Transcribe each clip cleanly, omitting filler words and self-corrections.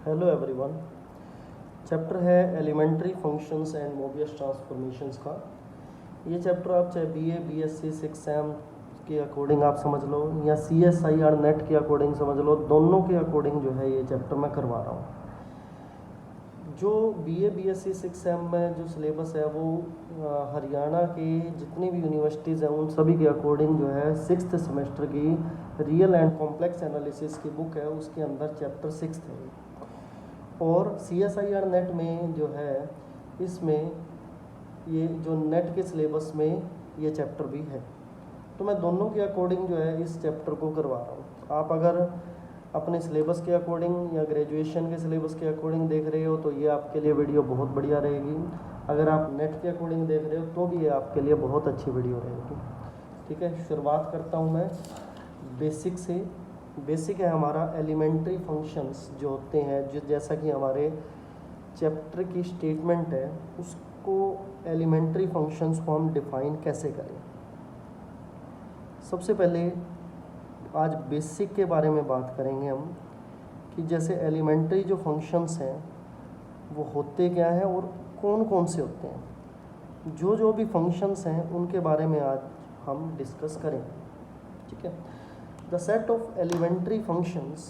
Hello everyone. Chapter है elementary functions and Mobius transformations का। ये चैप्टर आप चाहे बीए, बीएससी, 6 सेम के अकॉर्डिंग आप समझ लो या CSIR नेट के अकॉर्डिंग समझ लो, दोनों के अकॉर्डिंग जो है ये चैप्टर मैं करवा रहा हूँ। जो बीए, बीएससी 6 सेम में जो सिलेबस है वो हरियाणा के जितनी भी यूनिवर्सिटीज़ हैं उन सभी के अकॉर्डिंग जो है 6th सेमेस्टर की रियल एंड कॉम्प्लेक्स एनालिसिस की बुक है, उसके अंदर चैप्टर 6 है। और CSIR नेट में जो है इसमें ये जो नेट के सिलेबस में ये चैप्टर भी है, तो मैं दोनों के अकॉर्डिंग जो है इस चैप्टर को करवा रहा हूँ। आप अगर अपने सिलेबस के अकॉर्डिंग या ग्रेजुएशन के सिलेबस के अकॉर्डिंग देख रहे हो तो ये आपके लिए वीडियो बहुत बढ़िया रहेगी। अगर आप नेट के अकॉर्डिंग देख रहे हो तो भी ये आपके लिए बहुत अच्छी वीडियो रहेगी। ठीक है, शुरुआत करता हूँ मैं बेसिक से। बेसिक है हमारा एलिमेंट्री फंक्शंस जो होते हैं, जो जैसा कि हमारे चैप्टर की स्टेटमेंट है, उसको एलिमेंट्री फंक्शंस को हम डिफाइन कैसे करें। सबसे पहले आज बेसिक के बारे में बात करेंगे हम कि जैसे एलिमेंट्री जो फंक्शंस हैं वो होते क्या हैं और कौन कौन से होते हैं। जो भी फंक्शंस हैं उनके बारे में आज हम डिस्कस करेंगे। ठीक है, the set of elementary functions,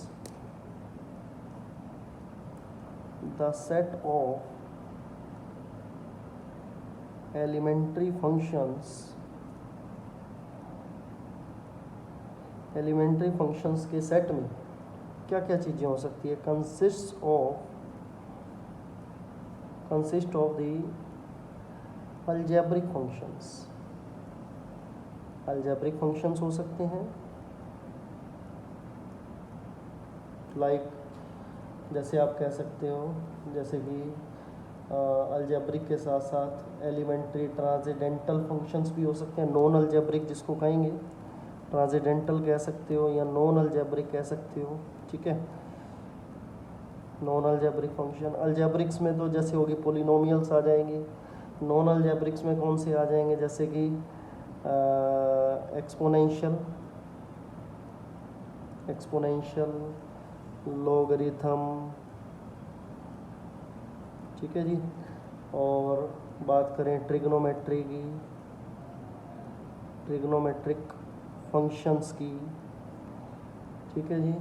the set of elementary functions के सेट में क्या क्या चीज़ें हो सकती है। consist of the algebraic functions हो सकते हैं, लाइक जैसे आप कह सकते हो जैसे कि अलजेब्रिक के साथ साथ एलिमेंट्री ट्रांसेंडेंटल फंक्शंस भी हो सकते हैं। नॉन अलजेब्रिक जिसको कहेंगे, ट्रांसेंडेंटल कह सकते हो या नॉन अलजेब्रिक कह सकते हो। ठीक है, नॉन अलजेब्रिक फंक्शन। अलजेब्रिक्स में तो जैसे होगी पोलिनोमियल्स आ जाएंगे। नॉन अलजेब्रिक्स में कौन से आ जाएंगे, जैसे कि एक्सपोनेंशियल, लोगरिथम। ठीक है जी, और बात करें ट्रिग्नोमेट्रिक फंक्शंस की। ठीक है जी,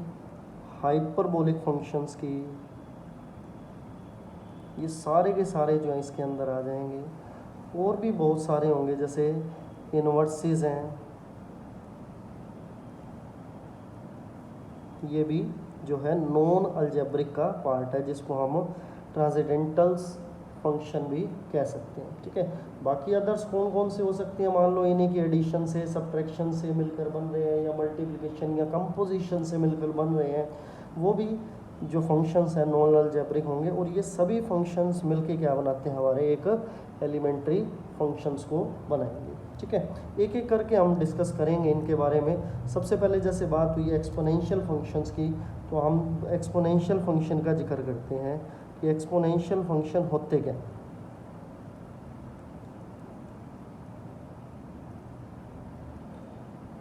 हाइपरबोलिक फंक्शंस की, ये सारे के सारे जो हैं इसके अंदर आ जाएंगे। और भी बहुत सारे होंगे, जैसे इनवर्सिस हैं, ये भी जो है नॉन अलजेब्रिक का पार्ट है, जिसको हम ट्रांसेंडेंटल्स फंक्शन भी कह सकते हैं। ठीक है, बाकी अदर्स कौन कौन से हो सकते हैं, मान लो इन्हीं की एडिशन से, सब्ट्रैक्शन से मिलकर बन रहे हैं, या मल्टीप्लिकेशन या कंपोजिशन से मिलकर बन रहे हैं, वो भी जो फंक्शंस हैं नॉन अलजेब्रिक होंगे। और ये सभी फंक्शंस मिलके क्या बनाते हैं, हमारे एक एलिमेंट्री फंक्शंस को बनाएंगे। ठीक है, एक एक करके हम डिस्कस करेंगे इनके बारे में। सबसे पहले जैसे बात हुई एक्सपोनेंशियल फंक्शंस की, तो हम एक्सपोनेंशियल फंक्शन का जिक्र करते हैं कि एक्सपोनेंशियल फंक्शन होते क्या।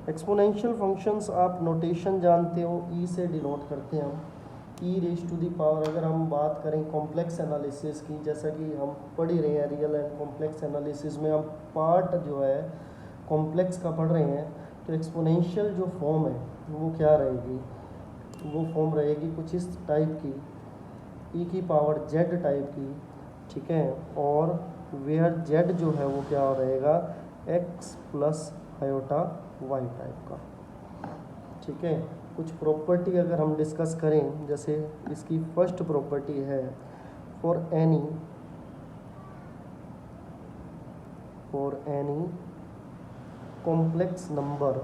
एक्सपोनेंशियल फंक्शंस आप नोटेशन जानते हो, ई से डिनोट करते हैं हम, ई रेज टू दी पावर। अगर हम बात करें कॉम्प्लेक्स एनालिसिस की, जैसा कि हम पढ़ ही रहे हैं रियल एंड कॉम्प्लेक्स एनालिसिस में, हम पार्ट जो है कॉम्प्लेक्स का पढ़ रहे हैं, तो एक्सपोनेंशियल जो फॉर्म है वो क्या रहेगी, वो फॉर्म रहेगी कुछ इस टाइप की, ई की पावर जेड टाइप की। ठीक है, और वेयर जेड जो है वो क्या रहेगा, x plus iota y type का। ठीक है, कुछ प्रॉपर्टी अगर हम डिस्कस करें, जैसे इसकी फर्स्ट प्रॉपर्टी है for any complex number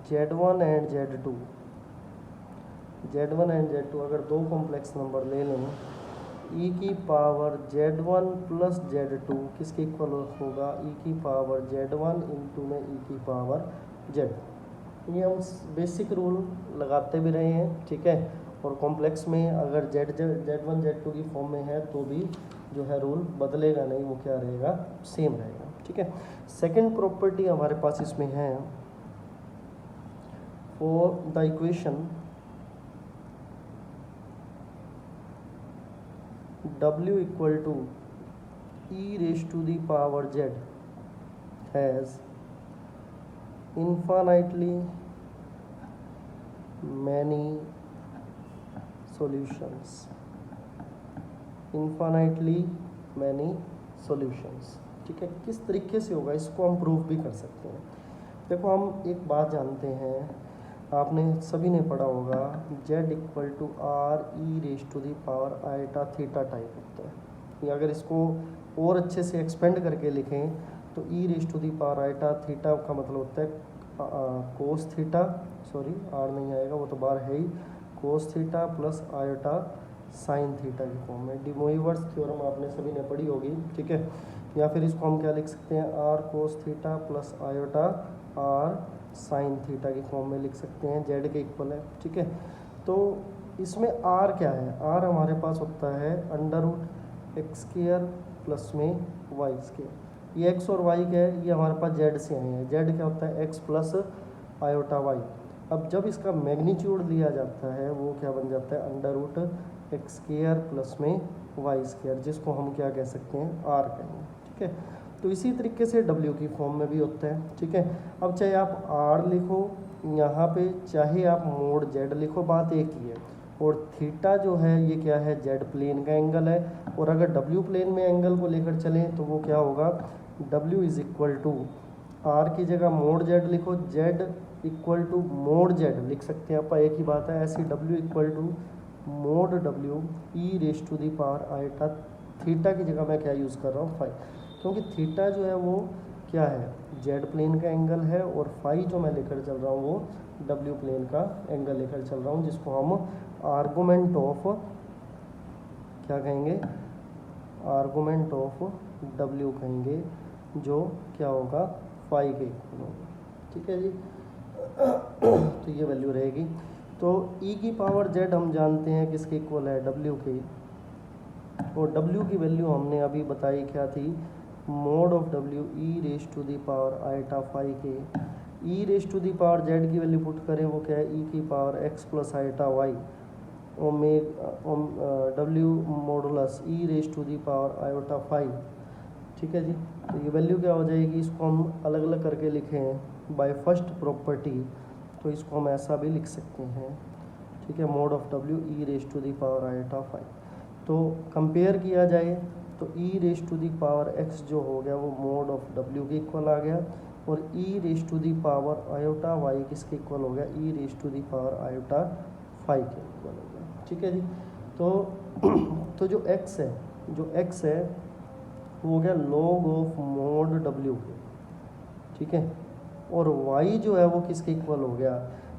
Z1 and Z2, अगर दो कॉम्प्लेक्स नंबर ले लें, ई की पावर Z1 प्लस Z2 किसके इक्वल होगा, ई की पावर Z1 इंटू में ई की पावर Z। ये हम बेसिक रूल लगाते भी रहे हैं। ठीक है, और कॉम्प्लेक्स में अगर Z1 Z2 की फॉर्म में है तो भी जो है रूल बदलेगा नहीं, वो क्या रहेगा, सेम रहेगा। ठीक है, सेकंड प्रॉपर्टी हमारे पास इसमें है, for the equation w equal to e raise to the power z has infinitely many solutions, infinitely many solutions। ठीक है, किस तरीके से होगा इसको हम प्रूव भी कर सकते हैं। देखो हम एक बात जानते हैं, आपने सभी ने पढ़ा होगा z equal to r e raise to the power iota theta type होता है। या अगर इसको और अच्छे से एक्सपेंड करके लिखें तो e raise to the power iota theta का मतलब होता है कोस थीटा, सॉरी आर नहीं आएगा वो तो बार है ही, cos theta plus iota sine theta की फॉर्म में। डी मोइवर्स थ्योरम आपने सभी ने पढ़ी होगी। ठीक है, या फिर इसको हम क्या लिख सकते हैं, r cos theta plus iota r sine theta की फॉर्म में लिख सकते हैं, जेड के इक्वल है। ठीक है, तो इसमें आर क्या है, आर हमारे पास होता है under root x square plus में वाई स्क्वायर। ये एक्स और वाई क्या है, ये हमारे पास जेड से आए हैं। जेड क्या होता है, एक्स प्लस आयोटा वाई। अब जब इसका मैग्नीट्यूड लिया जाता है वो क्या बन जाता है, under root x square plus में वाई स्क्वायर, जिसको हम क्या कह सकते हैं, आर कहेंगे। ठीक है, तो इसी तरीके से डब्ल्यू की फॉर्म में भी होता है। ठीक है, अब चाहे आप आर लिखो यहाँ पे, चाहे आप मोड जेड लिखो, बात एक ही है। और थीटा जो है ये क्या है, जेड प्लेन का एंगल है। और अगर डब्ल्यू प्लेन में एंगल को लेकर चलें तो वो क्या होगा, W is equal to r की जगह मोड जेड लिखो, z equal to mod z लिख सकते हैं आप, एक ही बात है। ऐसी W equal to mod W e raise to the power iota theta की जगह मैं क्या यूज़ कर रहा हूँ, फाई, क्योंकि थीटा जो है वो क्या है, जेड प्लेन का एंगल है। और फाई जो मैं लेकर चल रहा हूँ वो डब्ल्यू प्लेन का एंगल लेकर चल रहा हूँ, जिसको हम आर्गूमेंट ऑफ क्या कहेंगे, आर्गूमेंट ऑफ डब्ल्यू कहेंगे, जो क्या होगा, फाई के इक्वल होगा। ठीक है जी, तो ये वैल्यू रहेगी। तो e की पावर z हम जानते हैं किसके इक्वल है, w के। और w की वैल्यू हमने अभी बताई क्या थी, mod of w e raise to the power iota phi के। e raise to the power z की वैल्यू पुट करें वो क्या है, e की पावर x plus iota y w modulus e raise to the power iota phi. ठीक है जी, तो ये वैल्यू क्या हो जाएगी, इसको हम अलग अलग करके लिखें बाय फर्स्ट प्रॉपर्टी, तो इसको हम ऐसा भी लिख सकते हैं। ठीक है, mod of w e raise to the power iota phi. तो कंपेयर किया जाए तो e raise to the power x जो हो गया वो मोड ऑफ w के इक्वल आ गया, और e raise to the power iota y किसके इक्वल हो गया, e raise to the power iota phi के इक्वल हो गया। ठीक है जी, तो जो x है, जो x है वो हो गया लॉग ऑफ मोड w के। ठीक है, और y जो है वो किसके इक्वल हो गया,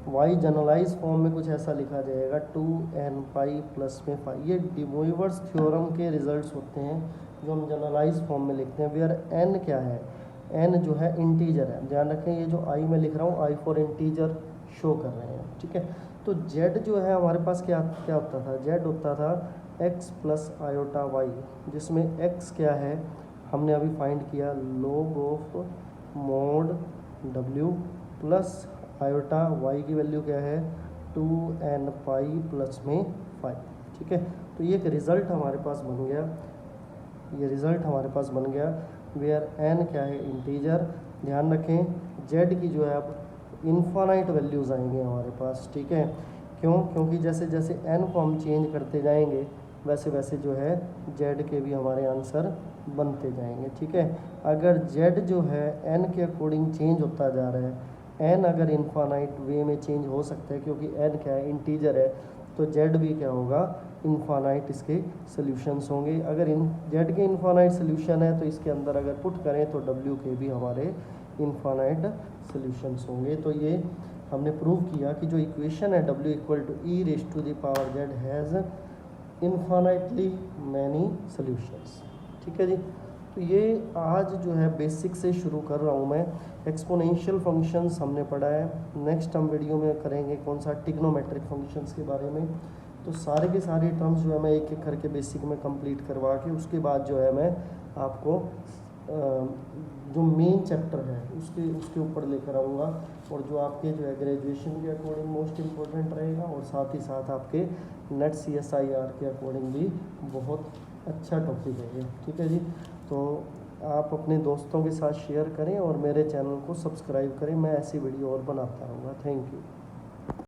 y जनरलाइज फॉर्म में कुछ ऐसा लिखा जाएगा 2n पाई प्लस में फाई। ये डी मोइवर्स थ्योरम के रिजल्ट्स होते हैं जो हम जनरलाइज फॉर्म में लिखते हैं, वेयर n क्या है, n जो है इंटीजर है। ध्यान रखें ये जो i मैं लिख रहा हूँ, i फॉर इंटीजर शो कर रहे हैं। ठीक है, तो z जो है हमारे पास क्या क्या होता था, z होता था x प्लस आयोटा y, जिसमें x क्या है हमने अभी फाइंड किया, log of mode w plus iota y की वैल्यू क्या है 2n पाई प्लस में 5। ठीक है, तो ये एक रिज़ल्ट हमारे पास बन गया, ये रिज़ल्ट हमारे पास बन गया वेयर n क्या है इंटीजर। ध्यान रखें z की जो है अब इन्फानाइट वैल्यूज़ आएंगे हमारे पास। ठीक है, क्यों, क्योंकि जैसे जैसे n को हम चेंज करते जाएंगे वैसे वैसे जो है z के भी हमारे आंसर बनते जाएंगे। ठीक है, अगर z जो है n के अकॉर्डिंग चेंज होता जा रहा है, n अगर इन्फानाइट वे में चेंज हो सकता है क्योंकि n क्या है इंटीजर है, तो z भी क्या होगा इन्फानाइट इसके सॉल्यूशंस होंगे। अगर z के इन्फानाइट सॉल्यूशन है तो इसके अंदर अगर पुट करें तो w के भी हमारे इन्फानाइट सॉल्यूशंस होंगे। तो ये हमने प्रूव किया कि जो इक्वेशन है w equal to e raise to the power z has infinitely many solutions. ठीक है जी, तो ये आज जो है बेसिक से शुरू कर रहा हूँ मैं। एक्सपोनेंशियल फंक्शंस हमने पढ़ा है, नेक्स्ट हम वीडियो में करेंगे कौन सा, ट्रिग्नोमेट्रिक फंक्शंस के बारे में। तो सारे के सारे टर्म्स जो है मैं एक एक करके बेसिक में कंप्लीट करवा के उसके बाद जो है मैं आपको जो मेन चैप्टर है उसके ऊपर लेकर आऊँगा, और जो आपके जो है ग्रेजुएशन के अकॉर्डिंग मोस्ट इम्पोर्टेंट रहेगा, और साथ ही साथ आपके नेट CSIR के अकॉर्डिंग भी बहुत अच्छा टॉपिक है ये। ठीक है जी, तो आप अपने दोस्तों के साथ शेयर करें और मेरे चैनल को सब्सक्राइब करें, मैं ऐसी वीडियो और बनाता रहूँगा। Thank you.